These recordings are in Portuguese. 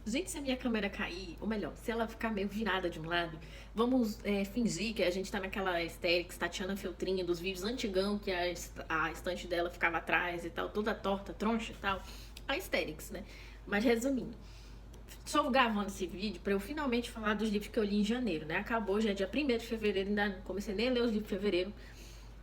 Gente, se a minha câmera cair, ou melhor, se ela ficar meio virada de um lado, vamos fingir que a gente tá naquela Aesthetics, Tatiana Feltrinha dos vídeos antigão, que a estante dela ficava atrás e tal, toda torta, troncha e tal. A Aesthetics, né? Mas resumindo, estou gravando esse vídeo para eu finalmente falar dos livros que eu li em janeiro, né? Acabou, já é dia 1º de fevereiro, ainda não comecei nem a ler os livros de fevereiro.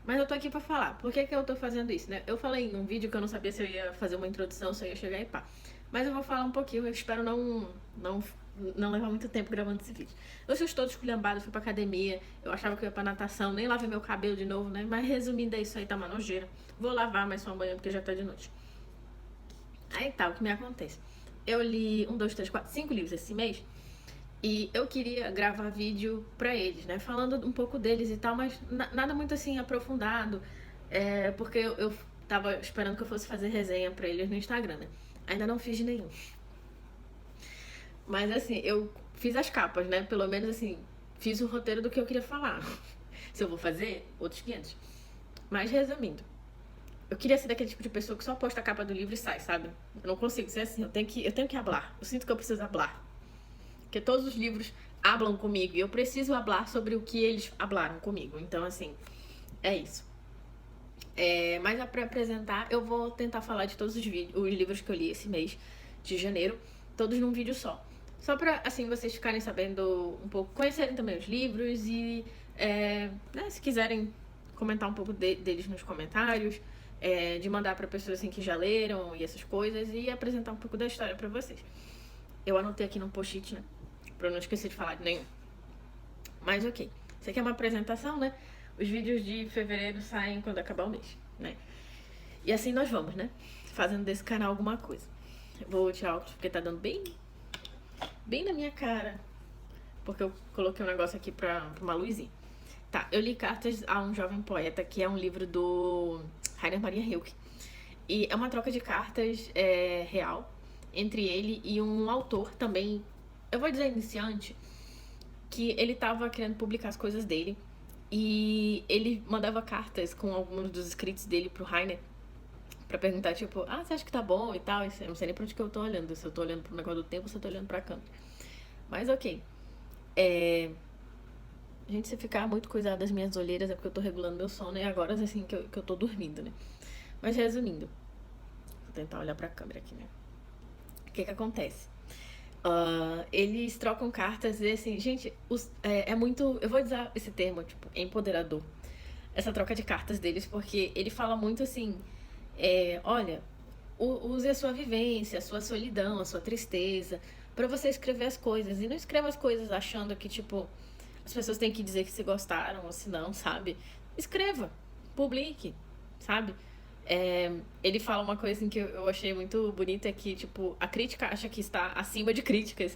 Mas eu tô aqui pra falar. Por que eu tô fazendo isso, né? Eu falei num vídeo que eu não sabia se eu ia fazer uma introdução, se eu ia chegar e pá. Mas eu vou falar um pouquinho, eu espero não, não levar muito tempo gravando esse vídeo. Eu estou todo esculhambado, fui pra academia, eu achava que eu ia pra natação, nem lavei meu cabelo de novo, né? Mas resumindo, é isso aí, tá uma nojeira. Vou lavar, mas só amanhã porque já tá de noite. Aí tá, o que me acontece? Eu li 5 livros esse mês. E eu queria gravar vídeo pra eles, né? Falando um pouco deles e tal, mas nada muito assim aprofundado. Porque eu tava esperando que eu fosse fazer resenha pra eles no Instagram, né? Ainda não fiz nenhum. Mas assim, eu fiz as capas, né? Pelo menos assim, fiz o roteiro do que eu queria falar. Se eu vou fazer, outros 500. Mas resumindo, eu queria ser daquele tipo de pessoa que só posta a capa do livro e sai, sabe? Eu não consigo ser assim, eu tenho que hablar. Eu sinto que eu preciso hablar. Porque todos os livros hablam comigo e eu preciso hablar sobre o que eles hablaram comigo. Então, assim, é isso. Mas pra apresentar, eu vou tentar falar de todos os livros que eu li esse mês de janeiro, todos num vídeo só. Só pra, assim, vocês ficarem sabendo um pouco, conhecerem também os livros e, né, se quiserem comentar um pouco deles nos comentários, de mandar pra pessoas assim que já leram e essas coisas e apresentar um pouco da história pra vocês. Eu anotei aqui no post-it, né? Pra não esquecer de falar de nenhum. Mas ok. Isso aqui é uma apresentação, né? Os vídeos de fevereiro saem quando acabar o mês, né? E assim nós vamos, né? Fazendo desse canal alguma coisa. Vou tirar óculos porque tá dando bem na minha cara. Porque eu coloquei um negócio aqui pra uma luzinha. Tá, eu li Cartas a um Jovem Poeta, que é um livro do Rainer Maria Rilke. E é uma troca de cartas real entre ele e um autor também, eu vou dizer iniciante, que ele tava querendo publicar as coisas dele e ele mandava cartas com alguns dos escritos dele pro Rainer pra perguntar, tipo, você acha que tá bom e tal? Eu não sei nem pra onde que eu tô olhando, se eu tô olhando pro negócio do tempo ou se eu tô olhando pra câmera. Mas ok. Gente, se ficar muito coisada das minhas olheiras é porque eu tô regulando meu sono e agora assim que eu tô dormindo, né? Mas resumindo, vou tentar olhar pra câmera aqui, né? O que acontece? Eles trocam cartas e assim, gente, é muito. Eu vou usar esse termo, tipo, empoderador. Essa troca de cartas deles, porque ele fala muito assim: olha, use a sua vivência, a sua solidão, a sua tristeza, pra você escrever as coisas. E não escreva as coisas achando que, tipo, as pessoas têm que dizer que se gostaram ou se não, sabe? Escreva, publique, sabe? Ele fala uma coisa assim que eu achei muito bonita, é que, tipo, a crítica acha que está acima de críticas,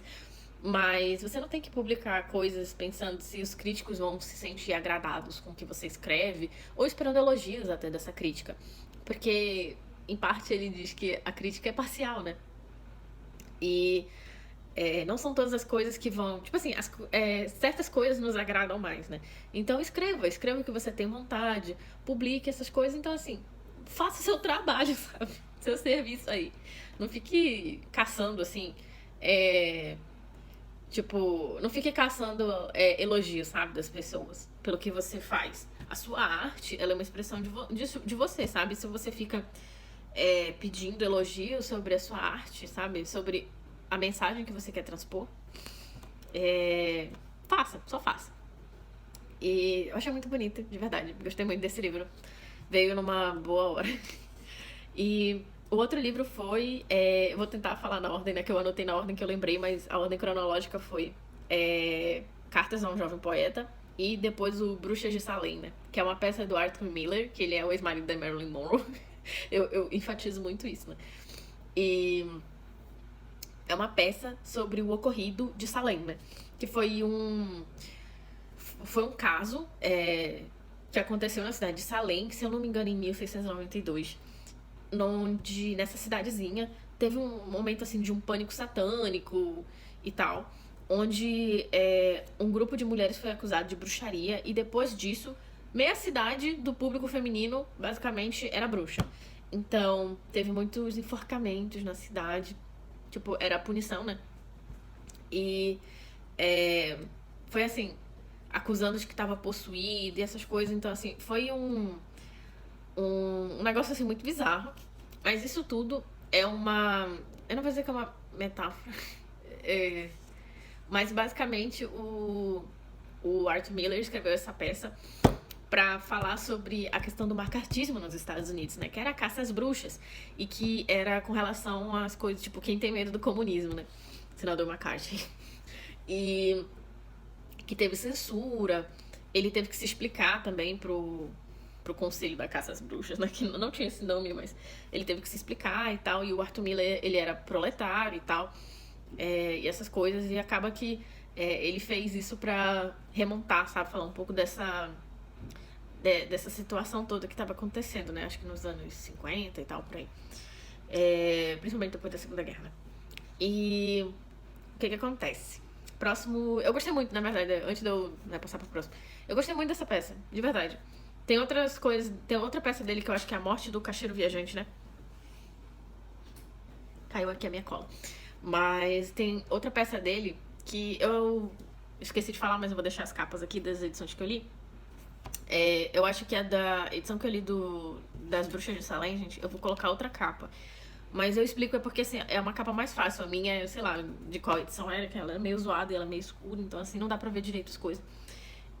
mas você não tem que publicar coisas pensando se os críticos vão se sentir agradados com o que você escreve, ou esperando elogios até dessa crítica. Porque, em parte, ele diz que a crítica é parcial, né? E não são todas as coisas que vão. Tipo assim, certas coisas nos agradam mais, né? Então escreva o que você tem vontade, publique essas coisas. Então, assim, faça o seu trabalho, sabe? Seu serviço aí. Não fique caçando, assim. Tipo, não fique caçando elogios, sabe, das pessoas pelo que você faz. A sua arte, ela é uma expressão de você, sabe? Se você fica pedindo elogios sobre a sua arte, sabe? Sobre a mensagem que você quer transpor, só faça. E eu achei muito bonito, de verdade. Gostei muito desse livro. Veio numa boa hora. E o outro livro foi. Eu vou tentar falar na ordem, né? Que eu anotei na ordem que eu lembrei, mas a ordem cronológica foi Cartas a um Jovem Poeta. E depois o Bruxas de Salem, né? Que é uma peça do Arthur Miller, que ele é o ex-marido da Marilyn Monroe. eu enfatizo muito isso, né? E é uma peça sobre o ocorrido de Salem, né? Que foi um caso que aconteceu na cidade de Salem, se eu não me engano, em 1692, onde nessa cidadezinha teve um momento assim de um pânico satânico e tal, onde um grupo de mulheres foi acusado de bruxaria e depois disso meia cidade do público feminino basicamente era bruxa. Então teve muitos enforcamentos na cidade, tipo, era a punição, né? E é, foi assim, acusando de que estava possuído e essas coisas. Então, assim, foi um negócio assim muito bizarro. Mas isso tudo é uma. Eu não vou dizer que é uma metáfora. É, mas basicamente o Arthur Miller escreveu essa peça para falar sobre a questão do macartismo nos Estados Unidos, né? Que era a caça às bruxas. E que era com relação às coisas, tipo, quem tem medo do comunismo, né? Senador McCarthy. E que teve censura. Ele teve que se explicar também pro Conselho da Caça às Bruxas, né? Que não tinha esse nome, mas ele teve que se explicar e tal. E o Arthur Miller, ele era proletário e tal. E essas coisas. E acaba que ele fez isso pra remontar, sabe? Falar um pouco dessa situação toda que estava acontecendo, né? Acho que nos anos 50 e tal, por aí. Principalmente depois da Segunda Guerra, né? E o que acontece? Próximo... Eu gostei muito, na verdade, antes de eu passar pro próximo. Eu gostei muito dessa peça, de verdade. Tem outras coisas... Tem outra peça dele que eu acho que é A Morte do Caixeiro Viajante, né? Caiu aqui a minha cola. Mas tem outra peça dele que eu esqueci de falar, mas eu vou deixar as capas aqui das edições que eu li. Eu acho que a da edição que eu li das Bruxas de Salem, gente, eu vou colocar outra capa. Mas eu explico, é porque assim, é uma capa mais fácil. A minha, sei lá, de qual edição era, que ela é meio zoada e ela é meio escura, então assim, não dá pra ver direito as coisas.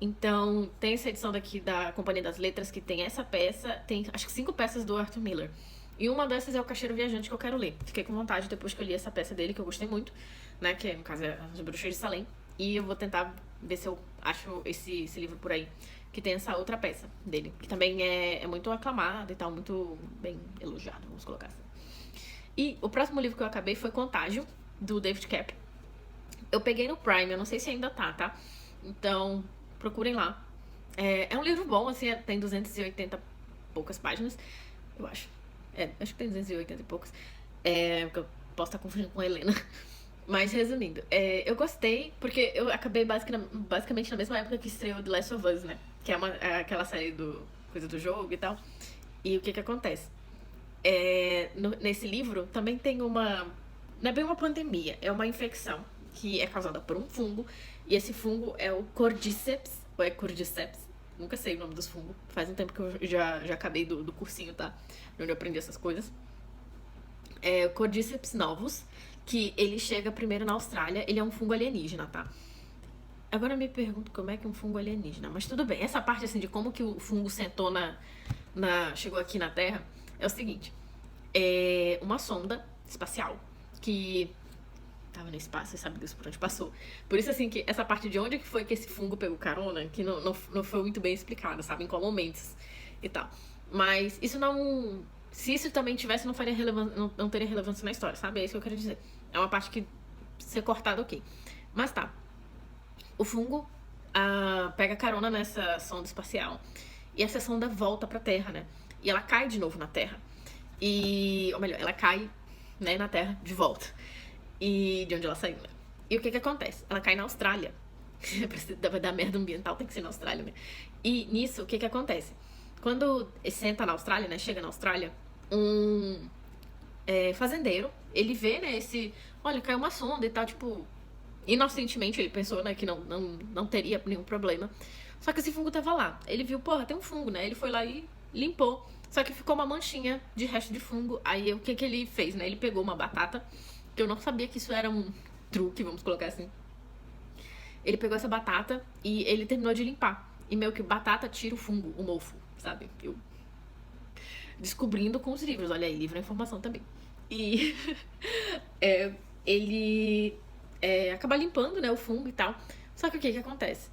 Então, tem essa edição daqui da Companhia das Letras, que tem essa peça, tem acho que 5 peças do Arthur Miller. E uma dessas é o Caixeiro Viajante, que eu quero ler. Fiquei com vontade depois que eu li essa peça dele, que eu gostei muito, né, que no caso é As Bruxas de Salem. E eu vou tentar ver se eu acho esse livro por aí, que tem essa outra peça dele, que também é muito aclamada e tal, muito bem elogiado, vamos colocar assim. E o próximo livro que eu acabei foi Contágio, do David Koepp. Eu peguei no Prime, eu não sei se ainda tá? Então, procurem lá. É um livro bom, assim, tem 280 poucas páginas, eu acho. Acho que tem 280 e poucas. Porque eu posso estar confundindo com a Helena. Mas, resumindo, eu gostei, porque eu acabei basicamente na mesma época que estreou The Last of Us, né? Que é aquela série coisa do jogo e tal. E o que acontece? Nesse livro também tem uma... Não é bem uma pandemia, é uma infecção que é causada por um fungo. E esse fungo é o Cordyceps, ou é Cordyceps, nunca sei o nome dos fungos. Faz um tempo que eu já acabei do cursinho, tá? Onde eu aprendi essas coisas. É o Cordyceps novus, que ele chega primeiro na Austrália. Ele é um fungo alienígena, tá? Agora eu me pergunto como é que é um fungo alienígena. Mas tudo bem, essa parte assim de como que o fungo sentou chegou aqui na Terra é o seguinte. É uma sonda espacial que tava no espaço e sabe Deus por onde passou. Por isso, assim, que essa parte de onde que foi que esse fungo pegou carona, que não foi muito bem explicada, sabe? Em qual momentos e tal. Mas isso não... Se isso também tivesse, não teria relevância na história, sabe? É isso que eu quero dizer. É uma parte que ser cortada, ok. Mas tá. O fungo pega carona nessa sonda espacial. E essa sonda volta pra Terra, né? E ela cai de novo na Terra. Ou melhor, ela cai, né, na Terra de volta. E de onde ela saiu, né? E o que acontece? Ela cai na Austrália. Vai dar merda ambiental, tem que ser na Austrália, né? E nisso, o que acontece? Quando senta na Austrália, né? Chega na Austrália, um fazendeiro, ele vê, né, olha, caiu uma sonda e tal, tipo... Inocentemente, ele pensou, né, que não teria nenhum problema. Só que esse fungo tava lá. Ele viu, porra, tem um fungo, né? Ele foi lá e limpou. Só que ficou uma manchinha de resto de fungo. Aí, o que ele fez, né? Ele pegou uma batata, que eu não sabia que isso era um truque, vamos colocar assim. Ele pegou essa batata e ele terminou de limpar. E meio que batata tira o fungo, o mofo, sabe? Eu descobrindo com os livros. Olha aí, livro é informação também. E ele acaba limpando, né, o fungo e tal. Só que o que acontece?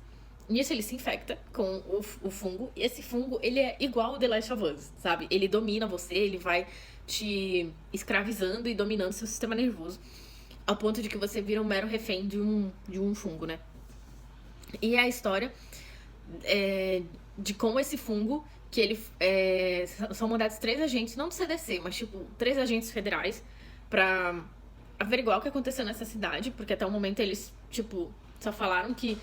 Nisso ele se infecta com o fungo. E esse fungo, ele é igual o The Last of Us, sabe? Ele domina você, ele vai te escravizando e dominando seu sistema nervoso. Ao ponto de que você vira um mero refém de um fungo, né? E é a história de como esse fungo, que ele são mandados 3 agentes, não do CDC, mas tipo 3 agentes federais pra averiguar o que aconteceu nessa cidade, porque até o momento eles, tipo, só falaram que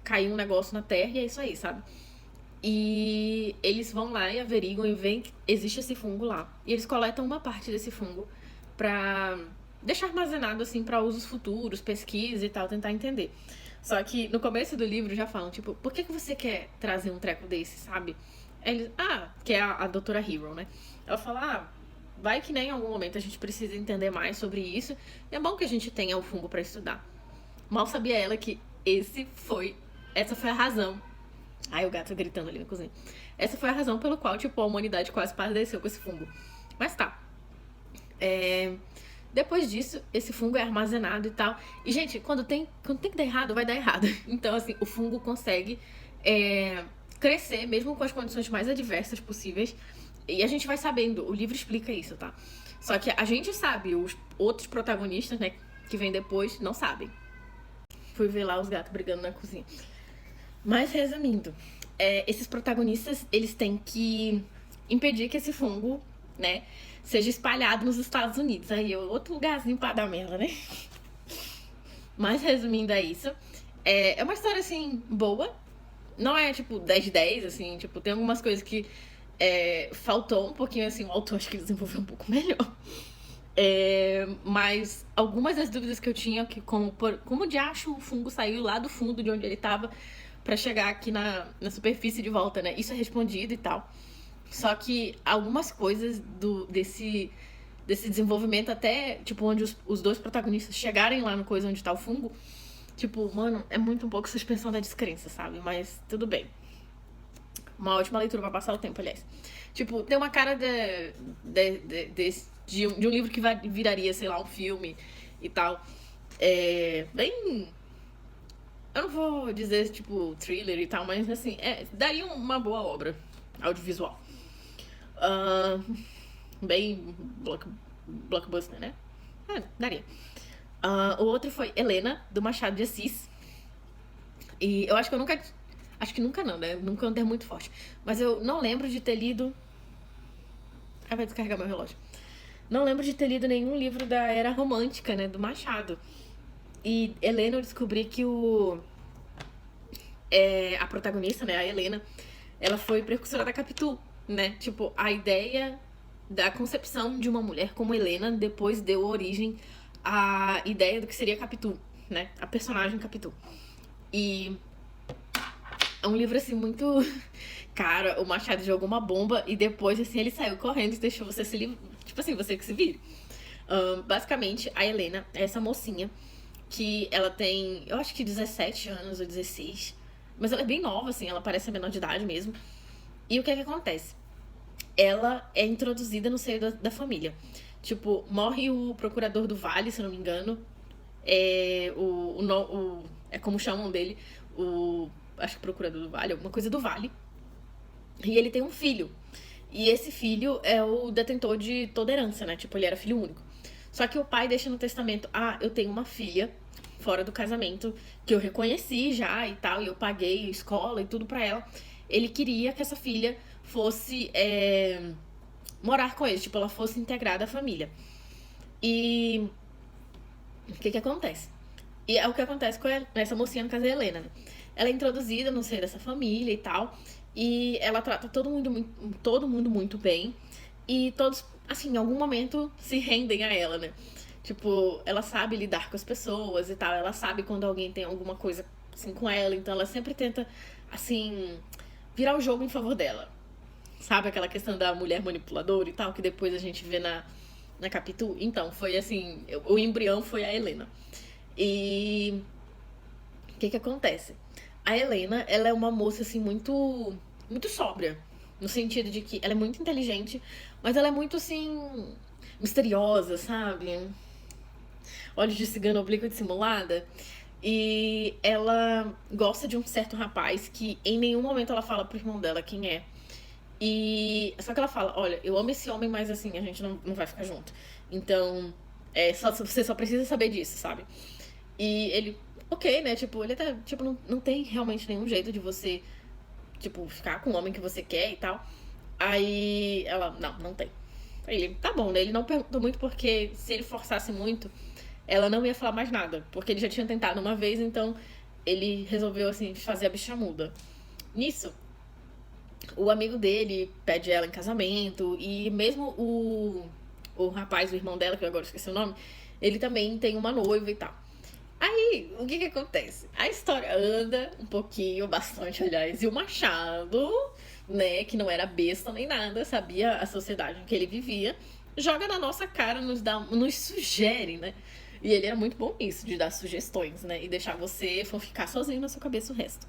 caiu um negócio na Terra e é isso aí, sabe? E eles vão lá e averiguam e veem que existe esse fungo lá. E eles coletam uma parte desse fungo pra deixar armazenado, assim, pra usos futuros, pesquisa e tal, tentar entender. Só que no começo do livro já falam, tipo, por que você quer trazer um treco desse, sabe? Eles, que é a doutora Hero, né? Ela fala, vai que nem em algum momento a gente precisa entender mais sobre isso. E é bom que a gente tenha o fungo pra estudar. Mal sabia ela que essa foi a razão. Ai, o gato gritando ali na cozinha. Essa foi a razão pela qual, tipo, a humanidade quase padeceu com esse fungo. Mas tá. Depois disso, esse fungo é armazenado e tal. E, gente, quando tem que dar errado, vai dar errado. Então, assim, o fungo consegue crescer, mesmo com as condições mais adversas possíveis. E a gente vai sabendo, o livro explica isso, tá? Só que a gente sabe, os outros protagonistas, né, que vêm depois, não sabem. Fui ver lá os gatos brigando na cozinha. Mas, resumindo, esses protagonistas, eles têm que impedir que esse fungo, né, seja espalhado nos Estados Unidos. Aí, outro lugarzinho pra dar merda, né? Mas, resumindo, é isso. É uma história, assim, boa. Não é, tipo, 10 de 10, assim. Tipo, tem algumas coisas que faltou um pouquinho, assim. O autor acho que desenvolveu um pouco melhor. Mas algumas das dúvidas que eu tinha, que como de acho o fungo saiu lá do fundo de onde ele tava pra chegar aqui na superfície de volta, né? Isso é respondido e tal. Só que algumas coisas desse desenvolvimento até, tipo, onde os dois protagonistas chegarem lá no coisa onde tá o fungo, tipo, mano, é muito um pouco suspensão da descrença, sabe? Mas tudo bem. Uma ótima leitura pra passar o tempo, aliás. Tipo, tem uma cara de um livro que viraria, sei lá, um filme e tal. Bem... Eu não vou dizer, tipo, thriller e tal, mas, assim, daria uma boa obra audiovisual. Bem blockbuster, né? Daria. O outro foi Helena, do Machado de Assis. E eu acho que eu nunca... Acho que nunca não, né? Nunca é um termo muito forte. Mas eu não lembro de ter lido... vai descarregar meu relógio. Não lembro de ter lido nenhum livro da era romântica, né? Do Machado. E Helena, eu descobri que a protagonista, né? A Helena, ela foi precursora da Capitu, né? Tipo, a ideia da concepção de uma mulher como Helena depois deu origem à ideia do que seria Capitu, né? A personagem Capitu. E é um livro, assim, muito... Cara, o Machado jogou uma bomba e depois, assim, ele saiu correndo e deixou você se livrar. Tipo assim, você que se vire. Basicamente, a Helena é essa mocinha que ela tem, eu acho que 17 anos ou 16. Mas ela é bem nova, assim, ela parece a menor de idade mesmo. E o que é que acontece? Ela é introduzida no seio da família. Tipo, morre o procurador do Vale, se eu não me engano. É como chamam dele, acho que procurador do Vale, alguma coisa do Vale. E ele tem um filho. E esse filho é o detentor de toda herança, né? Tipo, ele era filho único. Só que o pai deixa no testamento, eu tenho uma filha fora do casamento que eu reconheci já e tal, e eu paguei escola e tudo pra ela. Ele queria que essa filha fosse morar com ele, tipo, ela fosse integrada à família. E o que acontece? E é o que acontece com essa mocinha, no caso da Helena, né? Ela é introduzida no seio dessa família e tal, e ela trata todo mundo muito bem, e todos, assim, em algum momento se rendem a ela, né? Tipo, ela sabe lidar com as pessoas e tal, ela sabe quando alguém tem alguma coisa, assim, com ela, então ela sempre tenta, assim, virar o jogo em favor dela. Sabe aquela questão da mulher manipuladora e tal, que depois a gente vê na Capitu? Então, foi assim, o embrião foi a Helena. E o que acontece? A Helena, ela é uma moça, assim, muito, muito sóbria. No sentido de que ela é muito inteligente, mas ela é muito, assim, misteriosa, sabe? Olhos de cigana, oblíqua dissimulada. E ela gosta de um certo rapaz que em nenhum momento ela fala pro irmão dela quem é. E só que ela fala, olha, eu amo esse homem, mas assim, a gente não vai ficar junto. Então, você só precisa saber disso, sabe? E ele, ok, né? Tipo, ele até, tipo, não tem realmente nenhum jeito de você, tipo, ficar com o homem que você quer e tal. Aí ela, não tem. Aí ele, tá bom, né? Ele não perguntou muito porque se ele forçasse muito, ela não ia falar mais nada. Porque ele já tinha tentado uma vez, então ele resolveu, assim, fazer a bicha muda. Nisso, o amigo dele pede ela em casamento. E mesmo o rapaz, o irmão dela, que eu agora esqueci o nome, ele também tem uma noiva e tal. Aí, o que que acontece? A história anda um pouquinho, bastante, aliás, e o Machado, né, que não era besta nem nada, sabia a sociedade em que ele vivia, joga na nossa cara, nos sugere, né? E ele era muito bom nisso, de dar sugestões, né? E deixar você ficar sozinho na sua cabeça o resto.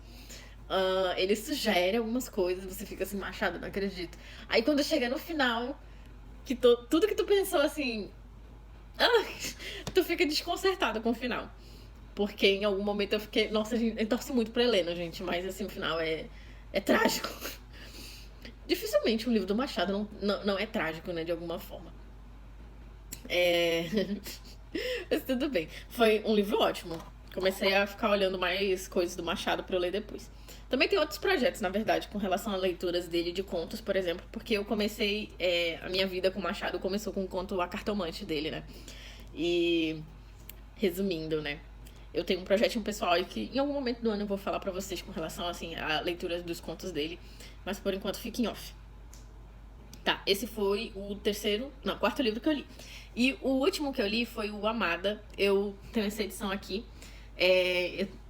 Ele sugere algumas coisas, você fica assim, Machado, não acredito. Aí quando chega no final, que tudo que tu pensou assim, tu fica desconcertado com o final. Porque em algum momento eu fiquei. Nossa, eu torço muito pra Helena, gente, mas assim, o final é trágico. Dificilmente um livro do Machado não é trágico, né, de alguma forma. Mas tudo bem. Foi um livro ótimo. Comecei a ficar olhando mais coisas do Machado pra eu ler depois. Também tem outros projetos, na verdade, com relação a leituras dele de contos, por exemplo, porque eu comecei. A minha vida com o Machado começou com o conto A Cartomante dele, né? E. Resumindo, né? Eu tenho um projetinho pessoal aí que em algum momento do ano eu vou falar pra vocês com relação, assim, a leitura dos contos dele. Mas por enquanto fica em off. Tá, esse foi o quarto livro que eu li. E o último que eu li foi o Amada. Eu tenho essa edição aqui.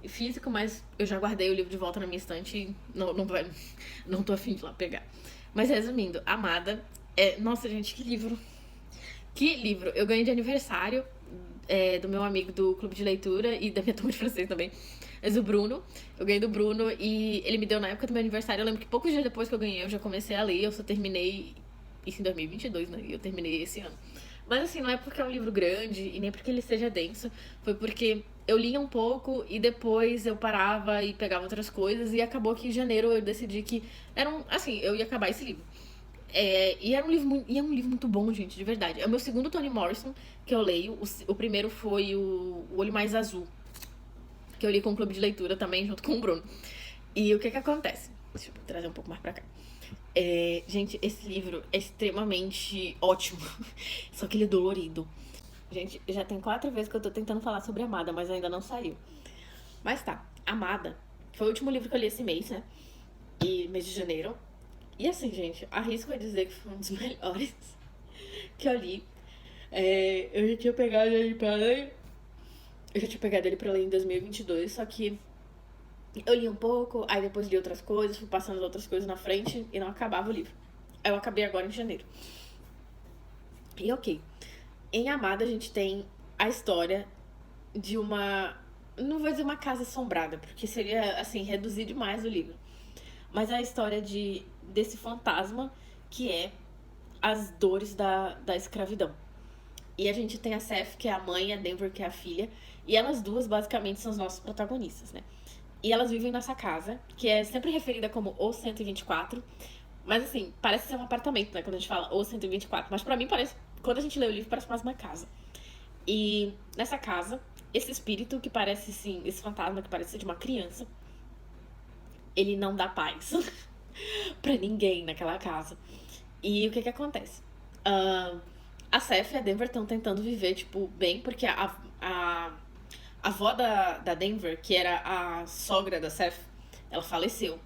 Físico, mas eu já guardei o livro de volta na minha estante e não tô afim de ir lá pegar. Mas resumindo, Amada. Nossa, gente, que livro. Que livro. Eu ganhei de aniversário do meu amigo do clube de leitura e da minha turma de francês também. Mas o Bruno, eu ganhei do Bruno e ele me deu na época do meu aniversário. Eu lembro que poucos dias depois que eu ganhei, eu já comecei a ler. Eu só terminei isso em 2022, né? E eu terminei esse ano. Mas assim, não é porque é um livro grande e nem porque ele seja denso. Foi porque eu lia um pouco e depois eu parava e pegava outras coisas. E acabou que em janeiro eu decidi que eu ia acabar esse livro. E é um livro muito bom, gente, de verdade. É o meu segundo Toni Morrison que eu leio. O primeiro foi o Olho Mais Azul, que eu li com o clube de leitura também, junto com o Bruno. E o que acontece? Deixa eu trazer um pouco mais pra cá. Gente, esse livro é extremamente ótimo. Só que ele é dolorido. Gente, já tem 4 vezes que eu tô tentando falar sobre Amada, mas ainda não saiu. Mas tá, Amada foi o último livro que eu li esse mês, né? Mês de janeiro. E assim, gente, arrisco a dizer que foi um dos melhores que eu li. Eu já tinha pegado ele pra ler. Eu já tinha pegado ele pra ler em 2022, só que eu li um pouco, aí depois li outras coisas, fui passando outras coisas na frente e não acabava o livro. Aí eu acabei agora em janeiro. E ok. Em Amada a gente tem a história de uma... Não vou dizer uma casa assombrada, porque seria, assim, reduzir demais o livro. Mas é a história desse fantasma que é as dores da escravidão. E a gente tem a Seth, que é a mãe, e a Denver, que é a filha. E elas duas, basicamente, são os nossos protagonistas, né? E elas vivem nessa casa, que é sempre referida como O 124. Mas, assim, parece ser um apartamento, né? Quando a gente fala O 124. Mas pra mim parece... Quando a gente lê o livro, parece mais uma casa. E nessa casa, esse espírito que parece, sim... Esse fantasma que parece ser de uma criança... Ele não dá paz pra ninguém naquela casa. E o que acontece? A Seth e a Denver estão tentando viver, tipo, bem, porque a avó da Denver, que era a sogra da Seth, ela faleceu.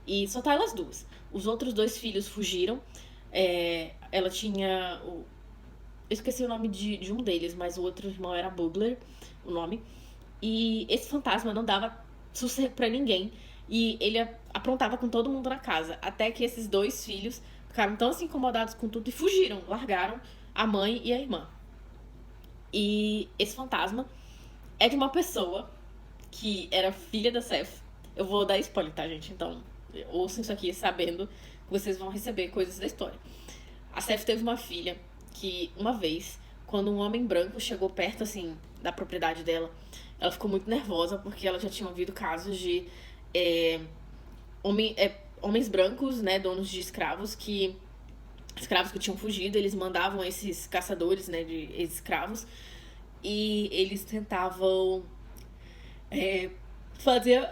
E só tá elas duas. Os outros 2 filhos fugiram. Ela tinha... Eu esqueci o nome de um deles, mas o outro irmão era Bugler, o nome. E esse fantasma não dava sossego pra ninguém. E ele aprontava com todo mundo na casa. Até que esses 2 filhos ficaram tão assim incomodados com tudo e fugiram. Largaram a mãe e a irmã. E esse fantasma é de uma pessoa que era filha da Seth. Eu vou dar spoiler, tá, gente? Então, ouçam isso aqui sabendo que vocês vão receber coisas da história. A Seth teve uma filha que, uma vez, quando um homem branco chegou perto, assim, da propriedade dela, ela ficou muito nervosa porque ela já tinha ouvido casos de homens brancos, né, donos de escravos que tinham fugido, eles mandavam esses caçadores, né, de escravos, e eles tentavam fazer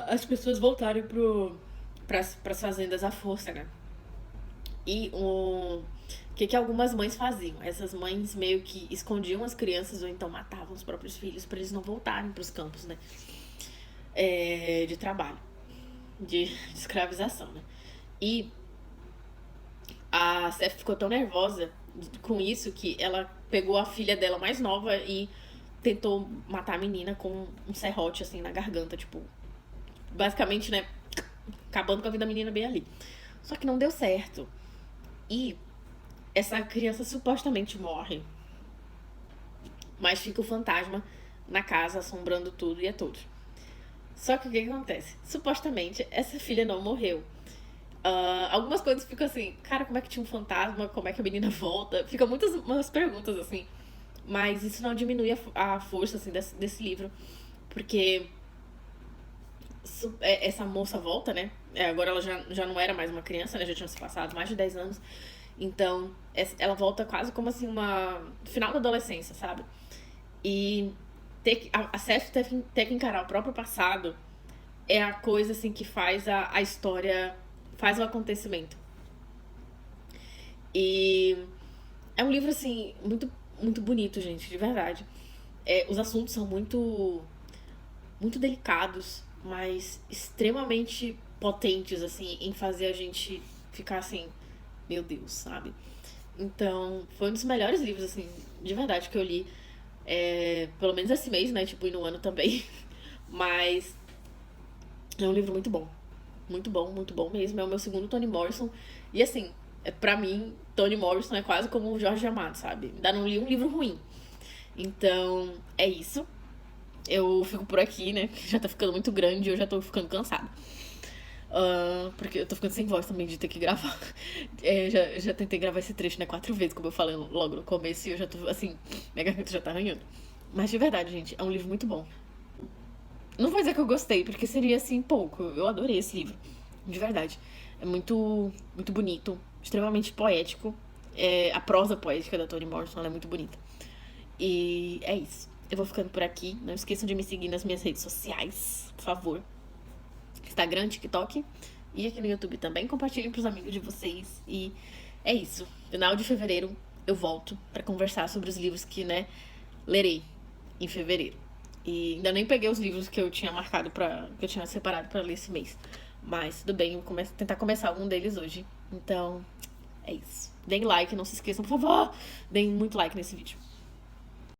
as pessoas voltarem pras fazendas à força, né? E o que algumas mães faziam? Essas mães meio que escondiam as crianças ou então matavam os próprios filhos para eles não voltarem pros campos, né? De trabalho, de escravização, né? E a Seth ficou tão nervosa com isso que ela pegou a filha dela mais nova e tentou matar a menina com um serrote, assim, na garganta, tipo... Basicamente, né, acabando com a vida da menina bem ali. Só que não deu certo. E essa criança supostamente morre. Mas fica o fantasma na casa, assombrando tudo e a todos. Só que o que acontece? Supostamente, essa filha não morreu. Algumas coisas ficam assim, cara, como é que tinha um fantasma? Como é que a menina volta? Fica muitas umas perguntas assim. Mas isso não diminui a força assim, desse livro. Porque essa moça volta, né? Agora ela já não era mais uma criança, né? Já tinham se passado mais de 10 anos. Então, ela volta quase como assim, uma final da adolescência, sabe? E a Seth ter que encarar o próprio passado é a coisa assim que faz a história, faz o acontecimento. E é um livro assim muito muito bonito, gente, de verdade. Os assuntos são muito delicados, mas extremamente potentes assim em fazer a gente ficar assim, meu Deus, sabe? Então, foi um dos melhores livros assim, de verdade que eu li. Pelo menos esse mês, né? Tipo, e no ano também. Mas é um livro muito bom. Muito bom mesmo. É o meu segundo Toni Morrison. E assim, pra mim, Toni Morrison é quase como o Jorge Amado, sabe? Ainda não li um livro ruim. Então, é isso. Eu fico por aqui, né? Já tá ficando muito grande e eu já tô ficando cansada. Porque eu tô ficando sem voz também de ter que gravar. Já tentei gravar esse trecho, né? 4 vezes, como eu falei logo no começo, e eu já tô, assim, minha garganta já tá arranhando. Mas de verdade, gente, é um livro muito bom. Não vou dizer que eu gostei, porque seria assim pouco. Eu adorei esse livro. De verdade. É muito bonito, extremamente poético. A prosa poética da Toni Morrison ela é muito bonita. E é isso. Eu vou ficando por aqui. Não esqueçam de me seguir nas minhas redes sociais, por favor. Instagram, TikTok e aqui no YouTube também. Compartilhem pros amigos de vocês. E é isso. Final de fevereiro eu volto pra conversar sobre os livros que, né, lerei em fevereiro. E ainda nem peguei os livros que eu tinha marcado que eu tinha separado pra ler esse mês. Mas tudo bem, eu vou tentar começar algum deles hoje. Então, é isso. Deem like, não se esqueçam, por favor. Deem muito like nesse vídeo.